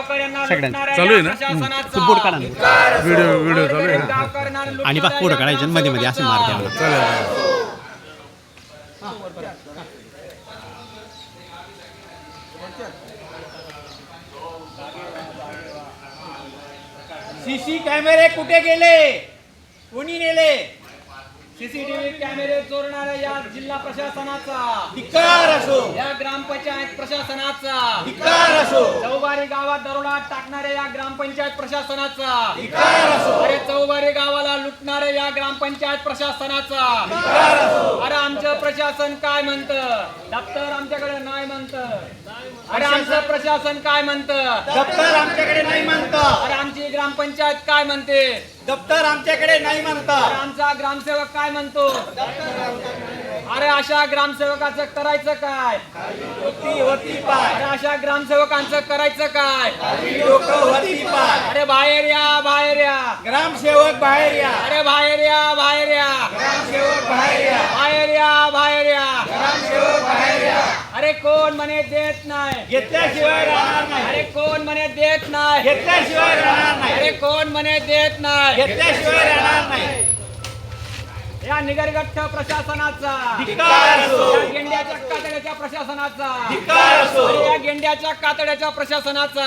चालू आहे ना बोर्ड काढा ना. व्हिडिओ चालू आहे ना आणि बघ फोटो काढायचे मध्ये मध्ये असं मार द्यावा. चालेल सीसी कॅमेरे कुठे गेले? कोणी नेले? सीसीटीव्ही कॅमेरे चोरणाऱ्या या जिल्हा प्रशासनाचा धिक्कार असो, या ग्रामपंचायत प्रशासनाचा धिक्कार असो, चौबारी गावात दरोडा टाकणाऱ्या या ग्रामपंचायत प्रशासनाचा धिक्कार असो, अरे चौबारी गावाला लुटणाऱ्या या ग्रामपंचायत प्रशासनाचा धिक्कार असो. अरे आमचं प्रशासन काय म्हणतं? दप्तर आमच्याकडे नाही म्हणतं. अरे आमचं प्रशासन काय म्हणतं? दप्तर आमच्याकडे नाही म्हणतं. अरे आमची ग्रामपंचायत काय म्हणते? दप्तर आमच्याकडे नाही म्हणतात. आमचा ग्रामसेवक काय म्हणतो? अरे अशा ग्रामसेवकाचं करायचं काय? अरे अशा ग्रामसेवकांचं करायचं काय? अरे बाहेर या, बाहेर या, ग्रामसेवक बाहेर या. अरे बाहेर या, बाहेर या, ग्रामसेवक बाहेर या. बाहेर या, बाहेर या, ग्रामसेवक बाहेर या. अरे कोण म्हणे देत नाही? घेतल्याशिवाय राहणार नाही. अरे कोण म्हणे देत नाही? घेतल्याशिवाय राहणार नाही. अरे कोण म्हणे देत नाही? घेतल्याशिवाय राहणार नाही. या निगरगठ्ठ प्रशासनाचा धिक्कार असो, या गेंड्याच्या कातड्याच्या प्रशासनाचा धिक्कार असो, या गेंड्याच्या कातड्याच्या प्रशासनाचा